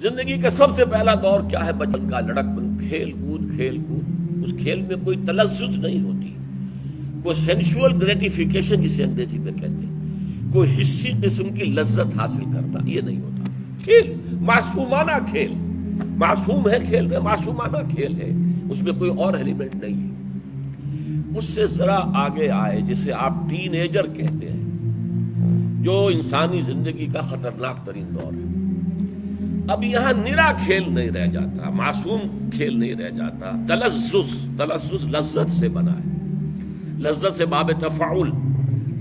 زندگی کا سب سے پہلا دور کیا ہے؟ بچپن کا لڑکپن، کھیل کود۔ اس کھیل میں کوئی تلذذ نہیں ہوتی، کوئی سینشول گریٹیفیکیشن جسے انگریزی میں کہتے ہیں، کوئی حسی قسم کی لذت حاصل کرنا، یہ نہیں ہوتا۔ کھیل معصومانہ کھیل، معصوم ہے کھیل میں، معصومانہ کھیل ہے، اس میں کوئی اور ایلیمنٹ نہیں ہے۔ اس سے ذرا آگے آئے جسے آپ ٹین ایجر کہتے ہیں، جو انسانی زندگی کا خطرناک ترین دور ہے۔ اب یہاں نرا کھیل نہیں رہ جاتا، معصوم کھیل نہیں رہ جاتا، تلذذ لذت سے بنا ہے، لذت سے باب تفاعل،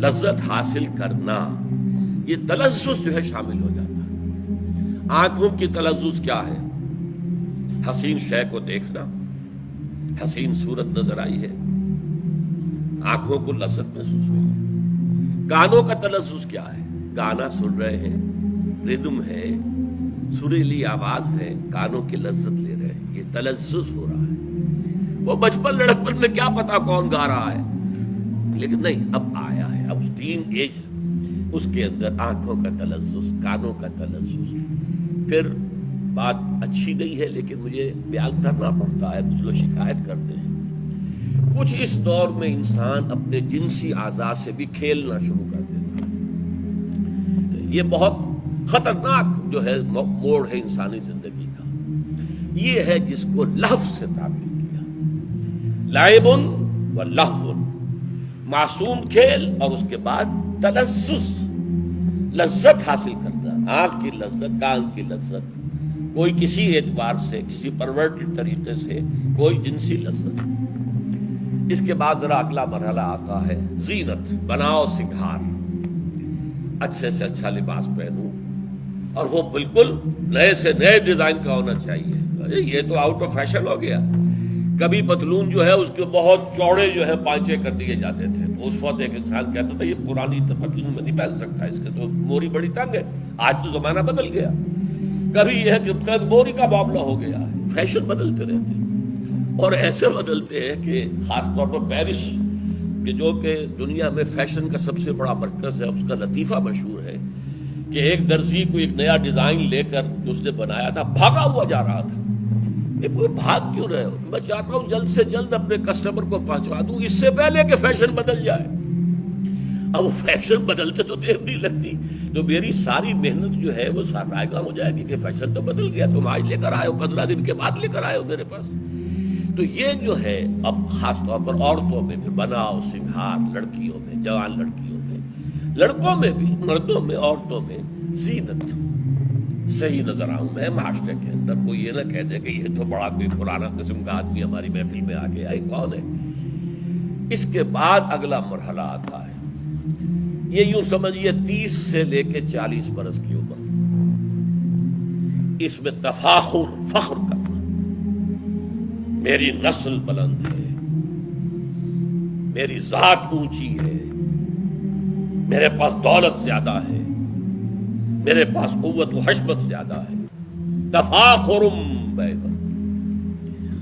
لذت حاصل کرنا، یہ تلذذ جو ہے شامل ہو جاتا ہے۔ آنکھوں کی تلذذ کیا ہے؟ حسین شے کو دیکھنا، حسین صورت نظر آئی ہے، آنکھوں کو لذت محسوس ہوئی۔ کانوں کا تلذذ کیا ہے؟ گانا سن رہے ہیں، ردم ہے، سریلی آواز ہے، کانوں کی لذت لے رہے ہیں، یہ تلذذ ہو رہا ہے۔ وہ بچپن لڑکپن میں کیا پتا کون گا رہا ہے، لیکن نہیں، اب آیا ہے، اب ٹین ایج، اس کے اندر آنکھوں کا تلذذ، کانوں کا تلذذ۔ پھر بات اچھی نہیں ہے لیکن مجھے بیان کرنا پڑتا ہے، کچھ لوگ شکایت کرتے ہیں، کچھ اس دور میں انسان اپنے جنسی اعضاء سے بھی کھیلنا شروع کر دیتا ہے۔ یہ بہت خطرناک جو ہے موڑ ہے انسانی زندگی کا، یہ ہے جس کو لہو سے تعبیر کیا، لعب و لہو، معصوم کھیل اور اس کے بعد تلذذ، لذت حاصل کرنا، آنکھ کی لذت، کان کی لذت، کوئی کسی اعتبار سے، کسی پرورٹڈ طریقے سے کوئی جنسی لذت۔ اس کے بعد ذرا اگلا مرحلہ آتا ہے زینت، بناؤ سنگھار، اچھے سے اچھا لباس پہنوں، اور وہ بالکل نئے سے نئے ڈیزائن کا ہونا چاہیے۔ یہ تو آؤٹ آف فیشن ہو گیا۔ کبھی پتلون جو ہے اس کے بہت چوڑے جو ہے پانچے کر دیے جاتے تھے، اس وقت ایک انسان کہتا تھا یہ پرانی پتلون میں نہیں پہن سکتا، اس کے تو موری بڑی تنگ ہے۔ آج تو زمانہ بدل گیا، کبھی یہ ہے کہ موری کا معاملہ ہو گیا ہے۔ فیشن بدلتے رہتے ہیں، اور ایسے بدلتے ہیں کہ خاص طور پر پیرس، جو کہ دنیا میں فیشن کا سب سے بڑا مرکز ہے، اس کا لطیفہ مشہور ہے کہ ایک درزی کو ایک نیا ڈیزائن لے کر جو اس نے بنایا تھا، بھاگا ہوا جا رہا تھا۔ یہ بھاگ کیوں رہے ہو؟ میں چاہتا ہوں جلد سے جلد اپنے کسٹمر کو پہنچا دوں، اس سے پہلے کہ فیشن بدل جائے۔ اب وہ فیشن بدلتے تو دیر نہیں لگتی، تو میری ساری محنت جو ہے وہ رائے گاں ہو جائے گی کہ فیشن تو بدل گیا، تم آج لے کر آئے ہو، 15 دن کے بعد لے کر آئے ہو میرے پاس۔ تو یہ جو ہے اب خاص طور پر عورتوں میں پھر بناؤ سنگھار، لڑکیوں میں، جوان لڑکیوں میں، لڑکوں میں بھی، مردوں میں، عورتوں میں زینت۔ صحیح نظر آؤں میں معاشرے کے اندر، کوئی یہ نہ کہہ دے کہ یہ تو بڑا کوئی پرانا قسم کا آدمی ہماری محفل میں آ گیا، یہ کون ہے؟ اس کے بعد اگلا مرحلہ آتا ہے، یہ یوں سمجھیے 30 سے لے کے 40 برس کی عمر، اس میں تفاخر، فخر کرنا، میری نسل بلند ہے، میری ذات اونچی ہے، میرے پاس دولت زیادہ ہے، میرے پاس قوت و حشمت زیادہ ہے، تفاخرم بینکم،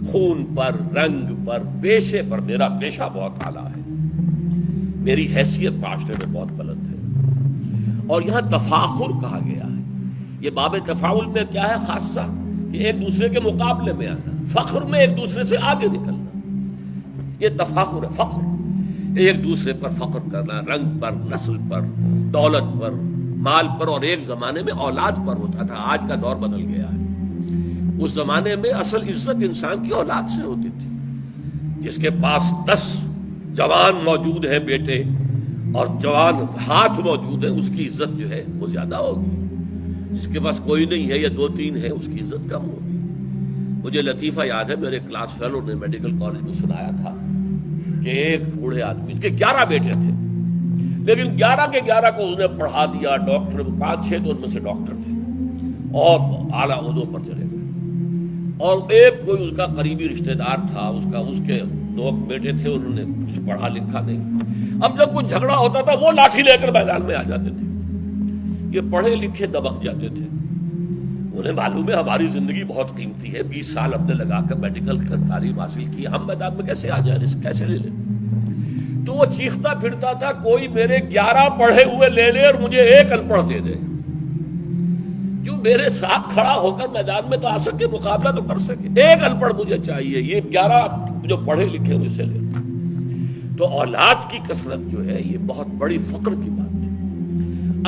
خون پر، رنگ پر، پیشے پر میرا پیشہ بہت اعلیٰ ہے، میری حیثیت معاشرے میں بہت بلند ہے۔ اور یہاں تفاخر کہا گیا ہے، یہ باب تفاعل میں کیا ہے خاصہ کہ ایک دوسرے کے مقابلے میں آنا، فخر میں ایک دوسرے سے آگے نکلنا، یہ تفاخر ہے، فخر، ایک دوسرے پر فخر کرنا، رنگ پر، نسل پر، دولت پر، مال پر، اور ایک زمانے میں اولاد پر ہوتا تھا، آج کا دور بدل گیا ہے۔ اس زمانے میں اصل عزت انسان کی اولاد سے ہوتی تھی، جس کے پاس 10 جوان موجود ہیں بیٹے اور جوان ہاتھ موجود ہیں، اس کی عزت جو ہے وہ زیادہ ہوگی، جس کے پاس کوئی نہیں ہے یا 2-3 ہے، اس کی عزت کم ہوگی۔ مجھے لطیفہ یاد ہے، میرے کلاس فیلو نے میڈیکل کالج میں سنایا تھا کہ ایک بوڑھے آدمی کے 11 بیٹے تھے، لیکن 11 کے 11 کو اس نے پڑھا دیا، ڈاکٹر، 5-6 تو ان میں سے ڈاکٹر تھے اور اعلیٰ عہدوں پر چلے گئے، اور ایک کوئی اس کا قریبی رشتہ دار تھا، اس کے 2 بیٹے تھے، انہوں نے کچھ پڑھا لکھا نہیں۔ اب جب کوئی جھگڑا ہوتا تھا وہ لاٹھی لے کر میدان میں آ جاتے تھے، یہ پڑھے لکھے دبک جاتے تھے، انہیں معلوم ہے ہماری زندگی بہت قیمتی ہے، 20 سال ہم نے لگا کر میڈیکل کر تعلیم حاصل کی، ہم میدان میں کیسے آ جائیں، رسک کیسے لے لیں؟ تو وہ چیختا پھرتا تھا، کوئی میرے 11 پڑھے ہوئے لے لے اور مجھے 1 ان پڑھ دے دے۔ جو میرے ساتھ کھڑا ہو کر میدان میں تو آ سکے، مقابلہ تو کر سکے. ایک ان پڑھ مجھے چاہیے، یہ 11 جو پڑھے لکھے ان سے لے. تو اولاد کی کثرت جو ہے یہ بہت بڑی فخر کی بات ہے.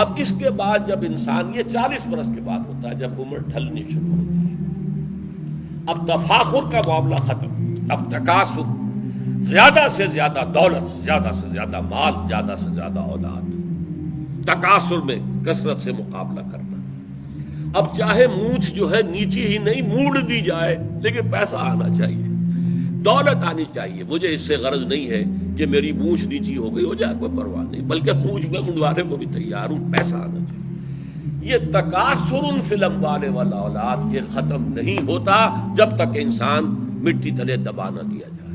اب اس کے بعد جب انسان، یہ 40 برس کے بعد ہوتا ہے جب عمر ڈھلنی شروع ہوتی ہے. اب تفاخر کا معاملہ ختم، اب تکاثر، زیادہ سے زیادہ دولت، زیادہ سے زیادہ مال، زیادہ سے زیادہ اولاد، تکاثر میں کثرت سے مقابلہ کرنا. اب چاہے مونچھ جو ہے نیچی ہی نہیں موڑ دی جائے، لیکن پیسہ آنا چاہیے، دولت آنی چاہیے. مجھے اس سے غرض نہیں ہے کہ میری مونچھ نیچی ہو گئی ہو جائے، کوئی پرواہ نہیں، بلکہ مونچھ میں منڈوانے کو بھی تیار ہوں، پیسہ آنا چاہیے. یہ تکاثر فی الاموال والاولاد یہ ختم نہیں ہوتا جب تک انسان مٹی تلے دبا نہ دیا جائے.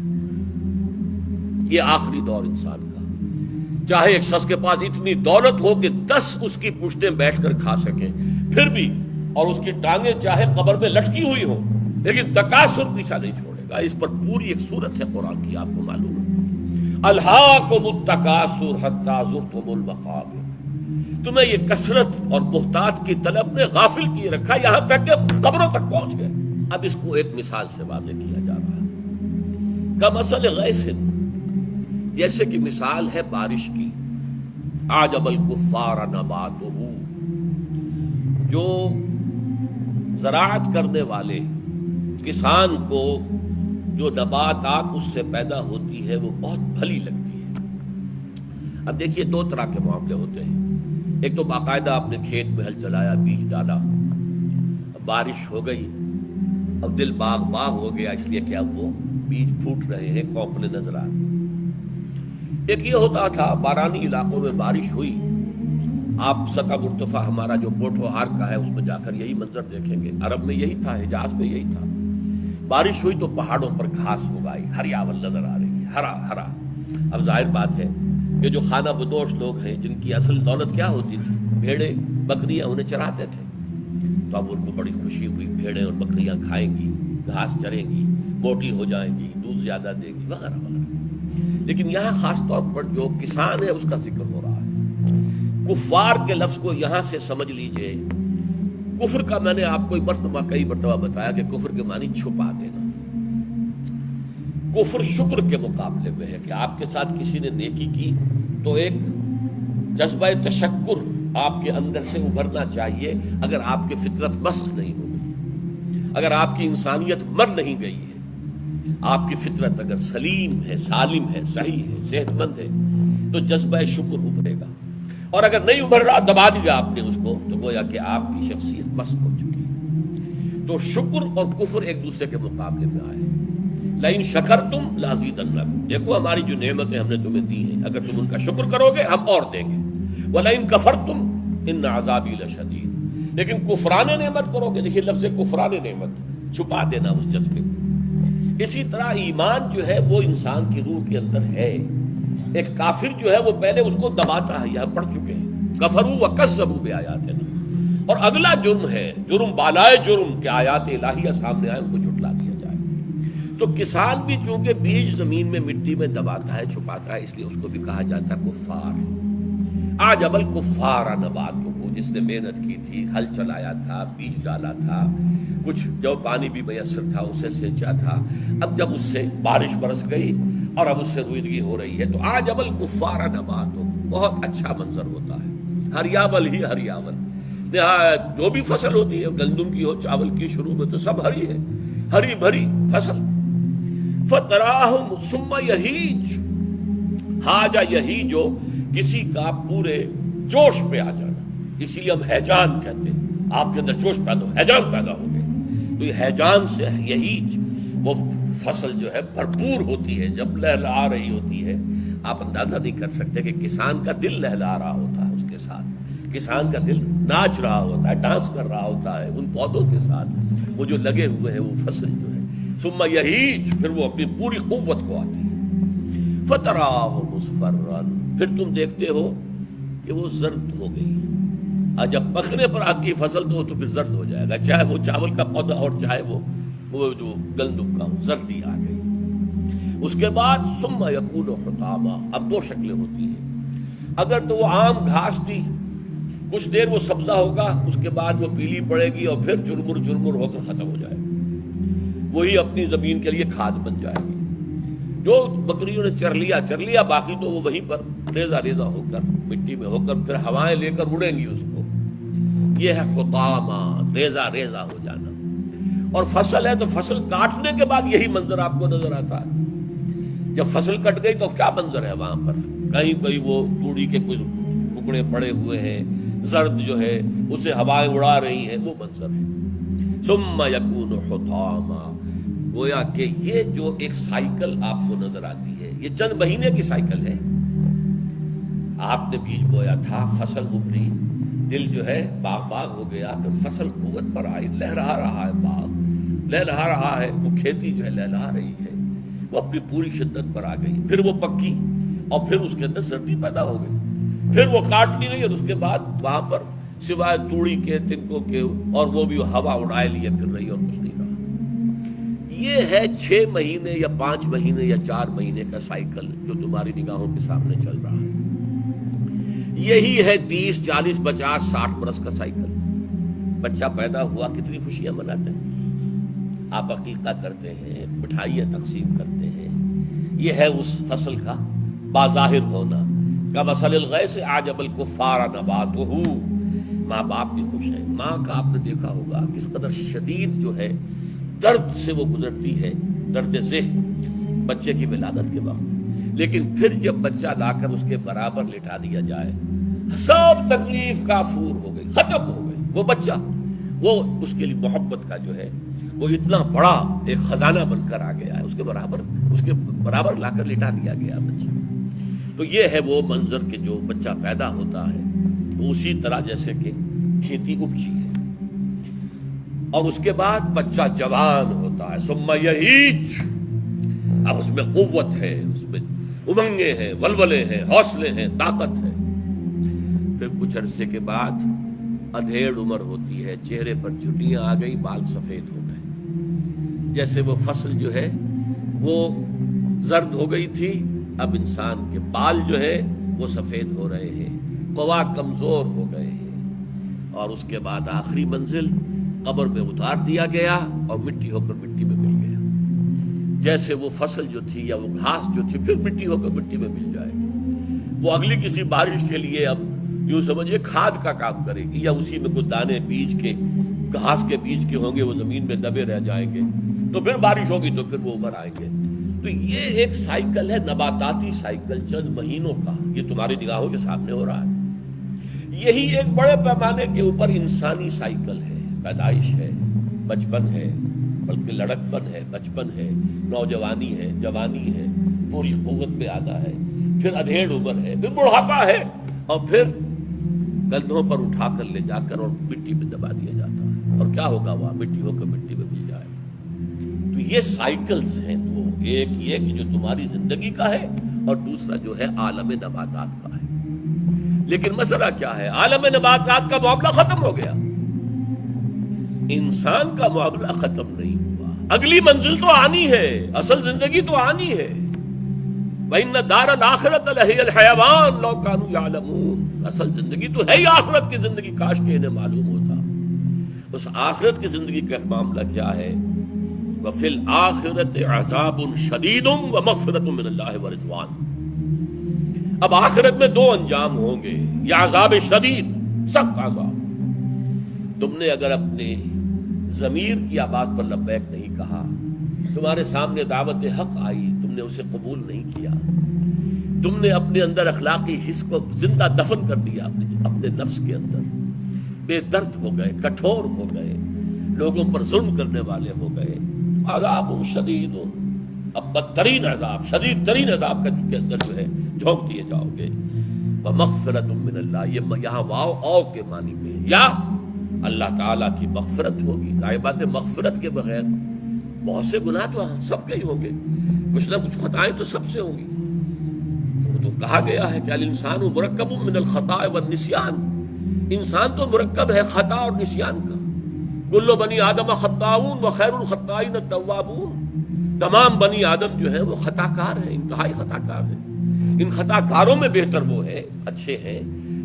یہ آخری دور انسان کا. چاہے ایک شخص کے پاس اتنی دولت ہو کہ 10 اس کی پشتیں بیٹھ کر کھا سکیں پھر بھی، اور اس کی ٹانگیں چاہے قبر میں لٹکی ہوئی ہو، لیکن تکاثر پیچھا نہیں چھوڑے گا. اس پر پوری ایک سورت ہے قرآن کی، آپ کو معلوم ہے. الہاکم التکاثر حتی زرتم المقابر. تمہیں یہ کثرت اور محتاج کی طلب نے غافل کیے رکھا یہاں تک کہ قبروں تک پہنچ گئے. اب اس کو ایک مثال سے واضح کیا جا رہا ہے. کمثل غیث، جیسے کہ مثال ہے بارش کی. اعجب الکفار نباتہ، جو زراعت کرنے والے کسان کو جو نباتات اس سے پیدا ہوتی ہے وہ بہت بھلی لگتی ہے. اب دیکھیے 2 طرح کے معاملے ہوتے ہیں. ایک تو باقاعدہ آپ نے کھیت میں ہل چلایا، بیج ڈالا، بارش ہو گئی، اب دل باغ باغ ہو گیا اس لیے کہ اب وہ بیج پھوٹ رہے ہیں، کونپنے نظر آ رہے. ایک یہ ہوتا تھا بارانی علاقوں میں بارش ہوئی، آپ سطح مرتفع ہمارا جو پوٹھوہار کا ہے اس میں جا کر یہی منظر دیکھیں گے. عرب میں یہی تھا، حجاز میں یہی تھا. بارش ہوئی تو پہاڑوں پر گھاس اگائی، ہریاول نظر آ رہی ہے، ہرا ہرا. اب ظاہر بات ہے کہ جو خانہ بدوش لوگ ہیں جن کی اصل دولت کیا ہوتی تھی، بھیڑیں بکریاں انہیں چراتے تھے، تو اب ان کو بڑی خوشی ہوئی، بھیڑیں اور بکریاں کھائیں گی، گھاس چریں گی، موٹی ہو جائیں گی، دودھ زیادہ دے گی، وغیرہ وغیرہ. لیکن یہاں خاص طور پر جو کسان ہے اس کا ذکر ہو رہا ہے. کفار کے لفظ کو یہاں سے سمجھ لیجئے. کفر کا میں نے آپ کو کئی مرتبہ بتایا کہ کفر کے معنی چھپا دینا. کفر شکر کے مقابلے میں ہے کہ آپ کے ساتھ کسی نے نیکی کی تو ایک جذبہ تشکر آپ کے اندر سے ابھرنا چاہیے. اگر آپ کی فطرت مسخ نہیں ہو گئی، اگر آپ کی انسانیت مر نہیں گئی ہے، آپ کی فطرت اگر سلیم ہے، سالم ہے، صحیح ہے، صحت مند ہے، تو جذبہ شکر ابھرے گا. اور اگر نہیں ابھر رہا، دبا دیا آپ نے اس کو، تو گویا کہ آپ کی شخصیت مسخ ہو چکی ہے. تو شکر اور کفر ایک دوسرے کے مقابلے میں آئے. لئن شکرتم لازیدنکم، دیکھو ہماری جو نعمتیں ہم نے تمہیں دی ہیں، اگر تم ان کا شکر کرو گے ہم اور دیں گے. ولئن کفرتم ان عذابی لشدید، لیکن کفران نعمت کرو گے. دیکھیے لفظ کفران نعمت، چھپا دینا اس جذبے کو. اسی طرح ایمان جو ہے وہ انسان کی روح کے اندر ہے. ایک کافر جو ہے وہ پہلے اس کو دباتا ہے، یہاں پڑھ چکے ہیں، کفروا وکذبوا بآیاتنا. اور اگلا جرم ہے، جرم بالائے جرم، کہ آیات الہیہ سامنے آئے ان کو جھٹلا دیا جائے. تو کسان بھی چونکہ بیج زمین میں مٹی میں دباتا ہے، چھپاتا ہے، اس لیے اس کو بھی کہا جاتا ہے کفار. اعجب الکفار نباتہ، جس نے محنت کی تھی، ہل چلایا تھا، بیج ڈالا تھا، کچھ جو پانی بھی میسر تھا اسے سینچا تھا. اب جب اس سے بارش برس گئی اور اب اس سے رویدگی ہو رہی ہے، تو اعجب الکفار نباتہ، بہت اچھا منظر ہوتا ہے. ہریاول ہی ہریاول، نہایت جو بھی فصل ہوتی ہے، گندم کی ہو، چاول کی، شروع میں تو سب ہری ہے، ہری بھری فصل. فتراہم ثم یہیج، حاجہ یہیجو، کسی کا پورے جوش پہ آ جانا. اسی لیے ہم ہیجان کہتے ہیں، آپ کے اندر جوش پیدا ہو، ہیجان پیدا ہو گئے. تو یہ ہیجان سے یہیج، وہ فصل جو ہے بھرپور ہوتی ہے، جب لہلہا رہی ہوتی ہے. آپ اندازہ نہیں کر سکتے کہ کسان کا دل لہلا رہا ہوتا ہے اس کے ساتھ، کسان کا دل ناچ رہا ہوتا ہے، ڈانس کر رہا ہوتا ہے ان پودوں کے ساتھ، وہ جو لگے ہوئے ہیں وہ فصل جو ہے. ثم یہیج، پھر وہ اپنی پوری قوت کو آتی ہے. فتراہ مصفرا، پھر تم دیکھتے ہو کہ وہ زرد ہو گئی. جب پکنے پر آتی ہے فصل تو پھر زرد ہو جائے گا، چاہے وہ چاول کا پودا اور چاہے وہ جو گندم کا، زردی آ گئی. اس کے بعد ثم یکون حطاما، اب 2 شکلیں ہوتی ہیں. اگر تو وہ عام گھاس تھی کچھ دیر وہ سبزہ ہوگا، اس کے بعد وہ پیلی پڑے گی اور پھر چرمر چرمر ہو کر ختم ہو جائے گی، وہی اپنی زمین کے لیے کھاد بن جائے گی۔ جو بکریوں نے چر لیا، باقی تو وہ وہیں پر ریزہ ریزہ ہو کر مٹی میں ہو کر پھر ہوائیں لے کر اڑیں گی اس کو۔ یہ ہے خطامہ، ریزہ ریزہ ہو جانا۔ اور فصل ہے تو فصل کاٹنے کے بعد یہی منظر آپ کو نظر آتا ہے۔ جب فصل کٹ گئی تو کیا منظر ہے وہاں پر؟ کہیں وہ توڑی کے کچھ ٹکڑے پڑے ہوئے ہیں، زرد جو ہے اسے ہوائیں اڑا رہی ہیں، وہ منظر ہے۔ ثم یکون حطاما، گویا کہ یہ جو ایک سائیکل آپ کو نظر آتی ہے، یہ چند مہینے کی سائیکل ہے۔ آپ نے بیج بویا تھا، فصل ابھری، دل جو ہے باغ ہو گیا، پھر فصل قوت پر آئی، لہرا رہا ہے باغ، لہرا رہا ہے، وہ کھیتی جو ہے لہرا رہی ہے، وہ اپنی پوری شدت پر آ گئی، پھر وہ پکی اور پھر اس کے اندر سردی پیدا ہو گئی، پھر وہ کاٹ لی گئی، اور اس کے بعد وہاں پر سوائے توڑی کے، تنکوں کے، اور وہ بھی ہوا اڑائے لیے پھر رہی اور کچھ نہیں رہا۔ یہ ہے 6 مہینے یا 5 مہینے یا 4 مہینے کا سائیکل جو تمہاری نگاہوں کے سامنے چل رہا ہے۔ یہی ہے 30 40 50 60 برس کا سائیکل۔ بچہ پیدا ہوا، کتنی خوشیاں مناتے ہیں، آپ عقیقہ کرتے ہیں، مٹھائیاں تقسیم کرتے ہیں، یہ ہے اس فصل کا باظاہر ہونا۔ کمثل الغیث اعجب الکفار نباتہ، ماں باپ بھی خوش ہیں۔ ماں کا آپ نے دیکھا ہوگا کس قدر شدید جو ہے درد سے وہ گزرتی ہے، درد ذہن بچے کی ولادت کے وقت، لیکن پھر جب بچہ لا کر اس کے برابر لٹا دیا جائے، سب تکلیف کافور ہو گئی، ختم ہو گئی۔ وہ بچہ، وہ اس کے لیے محبت کا جو ہے وہ اتنا بڑا ایک خزانہ بن کر آ گیا ہے، اس کے برابر لا کر لٹا دیا گیا بچہ۔ تو یہ ہے وہ منظر کہ جو بچہ پیدا ہوتا ہے تو اسی طرح جیسے کہ کھیتی اپجی ہے، اور اس کے بعد بچہ جوان ہوتا ہے، ثم یہیج، اب اس میں قوت ہے، اس میں امنگیں ہیں، ولولے ہیں، حوصلے ہیں، طاقت ہے۔ پھر کچھ عرصے کے بعد ادھیڑ عمر ہوتی ہے، چہرے پر جھٹیاں آ گئی، بال سفید ہو گئے، جیسے وہ فصل جو ہے وہ زرد ہو گئی تھی، اب انسان کے بال جو ہے وہ سفید ہو رہے ہیں، قوا کمزور ہو گئے ہیں، اور اس کے بعد آخری منزل قبر میں اتار دیا گیا اور مٹی ہو کر مٹی میں مل گیا۔ جیسے وہ فصل جو تھی یا وہ گھاس جو تھی پھر مٹی ہو کر مٹی میں مل جائے گی، وہ اگلی کسی بارش کے لیے اب یوں سمجھے کھاد کا کام کرے گی، یا اسی میں کچھ دانے بیج کے، گھاس کے بیج کے ہوں گے، وہ زمین میں دبے رہ جائیں گے، تو پھر بارش ہوگی تو پھر وہ ابھر آئیں گے۔ تو یہ ایک سائیکل ہے، نباتاتی سائیکل، چند مہینوں کا، یہ تمہاری نگاہوں کے سامنے ہو رہا ہے۔ یہی ایک بڑے پیمانے کے اوپر انسانی سائیکل ہے، پیدائش ہے، بچپن ہے، بلکہ لڑکپن ہے، بچپن ہے، نوجوانی ہے، جوانی ہے، پوری قوت پہ آنا ہے، پھر ادھیڑ عمر ہے، پھر بڑھاپا ہے، اور پھر کندھوں پر اٹھا کر لے جا کر اور مٹی میں دبا دیا جاتا ہے، اور کیا ہوگا وہاں مٹی ہو کر مٹی میں مل جائے۔ تو یہ سائیکلز ہیں، وہ ایک یہ کہ جو تمہاری زندگی کا ہے، اور دوسرا جو ہے عالم نباتات کا ہے۔ لیکن مسئلہ کیا ہے؟ عالم نباتات کا معاملہ ختم ہو گیا، انسان کا معاملہ ختم نہیں ہوا، اگلی منزل تو آنی ہے، اصل زندگی تو آنی ہے۔ وَإِنَّ دَارَ الْآخِرَةَ لَهِيَ الْحَيَوَانُ لَوْ كَانُوا يَعْلَمُونَ، اصل زندگی تو ہے ہی آخرت کی زندگی، کاش کہ انہیں معلوم ہوتا۔ اس آخرت کی زندگی کا معاملہ کیا ہے؟ وَفِي الْآخِرَةِ عَذَابٌ شَدِيدٌ وَمَغْفِرَةٌ مِّنَ اللَّهِ وَرِضْوَانٌ۔ اب آخرت میں 2 انجام ہوں گے، یا عذاب شدید، سخت عذاب۔ تم نے اگر اپنے ضمیر کی آواز پر لبیک نہیں کہا، تمہارے سامنے دعوت حق آئی، تم نے اسے قبول نہیں کیا، تم نے اپنے اندر اخلاقی حس کو زندہ دفن کر دیا، اپنے نفس کے اندر بے درد ہو گئے، کٹھور ہو گئے، لوگوں پر ظلم کرنے والے ہو گئے، عذاب شدید، اب بدترین عذاب، شدید ترین عذاب کے اندر جو ہے جھونک دیے جاؤ گے۔ وَمَغْفِرَةٌ مِّنَ اللَّهِ، یہ یہاں واو او کے معنی میں، یا اللہ تعالیٰ کی مغفرت ہوگی۔ ظاہر بات ہے مغفرت کے بغیر بہت سے گناہ تو سب کے ہی ہوں گے، کچھ نہ کچھ خطائیں تو سب سے ہوں گی۔ وہ تو کہا گیا ہے کہ الانسان مرکب من الخطاء والنسیان، انسان تو مرکب ہے خطا اور نسیان کا۔ کل بنی آدم خطاؤون وخیر الخطائین التوابون، تمام بنی آدم جو ہے وہ خطا کار ہیں، انتہائی خطا کار ہیں۔ ان خطا کاروں میں بہتر وہ ہے، اچھے ہیں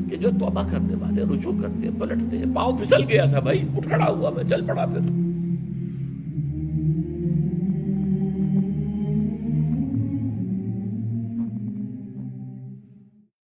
کہ جو توبہ کرنے والے رجوع کرتے ہیں، پلٹتے ہیں. پاؤں پھسل گیا تھا بھائی، اٹھ کھڑا ہوا میں، چل پڑا پھر.